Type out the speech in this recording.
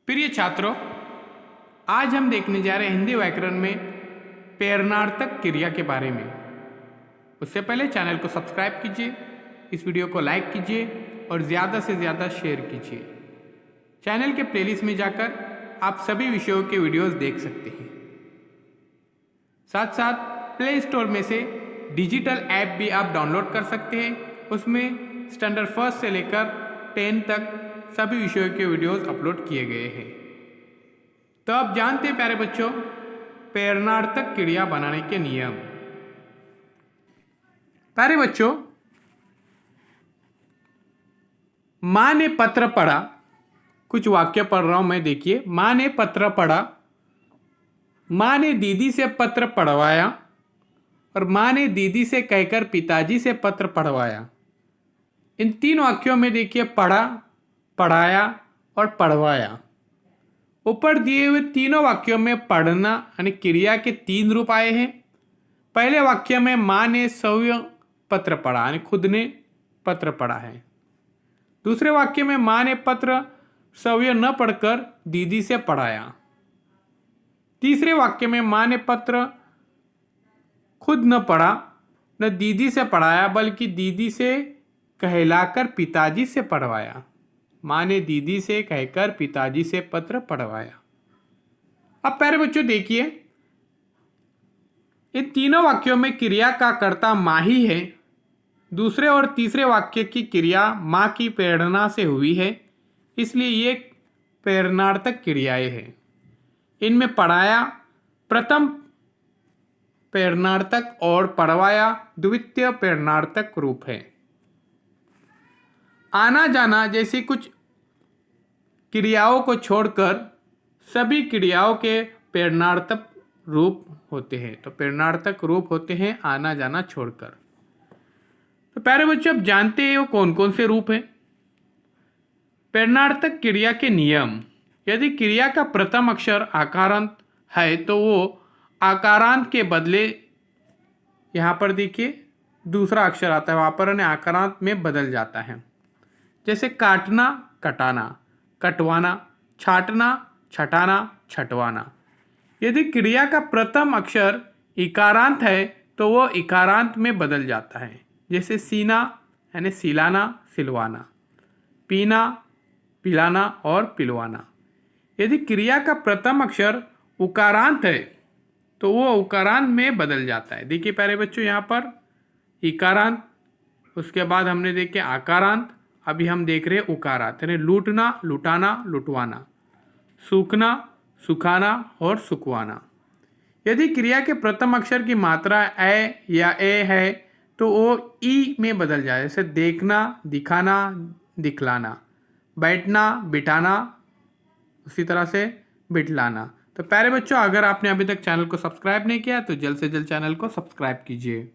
प्रिय छात्रों, आज हम देखने जा रहे हैं हिंदी व्याकरण में प्रेरणार्थक क्रिया के बारे में। उससे पहले चैनल को सब्सक्राइब कीजिए, इस वीडियो को लाइक कीजिए और ज़्यादा से ज़्यादा शेयर कीजिए। चैनल के प्लेलिस्ट में जाकर आप सभी विषयों के वीडियोस देख सकते हैं। साथ साथ प्ले स्टोर में से डिजिटल ऐप भी आप डाउनलोड कर सकते हैं। उसमें स्टैंडर्ड फर्स्ट से लेकर 10 तक सभी विषयों के वीडियोस अपलोड किए गए हैं। तो अब जानते हैं प्यारे बच्चों, प्रेरणार्थक क्रिया बनाने के नियम। प्यारे बच्चों, माँ ने पत्र पढ़ा। कुछ वाक्य पढ़ रहा हूं मैं, देखिए। माँ ने पत्र पढ़ा, माँ ने दीदी से पत्र पढ़वाया और माँ ने दीदी से कहकर पिताजी से पत्र पढ़वाया। इन तीन वाक्यों में देखिए पढ़ा, पढ़ाया और पढ़वाया। ऊपर दिए हुए तीनों वाक्यों में पढ़ना यानी क्रिया के 3 रूप आए हैं। पहले वाक्य में माँ ने स्वयं पत्र पढ़ा यानी खुद ने पत्र पढ़ा है। दूसरे वाक्य में माँ ने पत्र स्वयं न पढ़कर दीदी से पढ़ाया। तीसरे वाक्य में माँ ने पत्र खुद न पढ़ा, न दीदी से पढ़ाया, बल्कि दीदी से कहलाकर पिताजी से पढ़वाया। माँ ने दीदी से कहकर पिताजी से पत्र पढ़वाया। अब प्यारे बच्चों देखिए, इन तीनों वाक्यों में क्रिया का कर्ता माँ ही है। दूसरे और तीसरे वाक्य की क्रिया माँ की प्रेरणा से हुई है, इसलिए ये प्रेरणार्थक क्रियाएं हैं। इनमें पढ़ाया प्रथम प्रेरणार्थक और पढ़वाया द्वितीय प्रेरणार्थक रूप है। आना जाना जैसी कुछ क्रियाओं को छोड़कर सभी क्रियाओं के प्रेरणार्थक रूप होते हैं। तो प्रेरणार्थक रूप होते हैं आना जाना छोड़कर। तो प्यारे बच्चों, अब जानते हैं वो कौन कौन से रूप हैं। प्रेरणार्थक क्रिया के नियम। यदि क्रिया का प्रथम अक्षर आकारांत है तो वो आकारांत के बदले, यहाँ पर देखिए दूसरा अक्षर आता है, वहाँ पर आकारांत में बदल जाता है। जैसे काटना, कटाना, कटवाना, छाटना, छटाना, छटवाना। यदि क्रिया का प्रथम अक्षर इकारांत है तो वो इकारांत में बदल जाता है। जैसे सीना यानी सिलाना, सिलवाना, पीना, पिलाना और पिलवाना। यदि क्रिया का प्रथम अक्षर उकारांत है तो वो उकारांत में बदल जाता है। देखिए प्यारे बच्चों, यहाँ पर इकारांत, उसके बाद हमने देखे आकारांत, अभी हम देख रहे हैं उकारांत यानी लूटना, लुटाना, लुटवाना, सूखना, सुखाना और सुखवाना। यदि क्रिया के प्रथम अक्षर की मात्रा ए या ए है तो वो ई में बदल जाए। जैसे देखना, दिखाना, दिखलाना, बैठना, बिठाना, उसी तरह से बिठलाना। तो प्यारे बच्चों, अगर आपने अभी तक चैनल को सब्सक्राइब नहीं किया तो जल्द से जल्द चैनल को सब्सक्राइब कीजिए।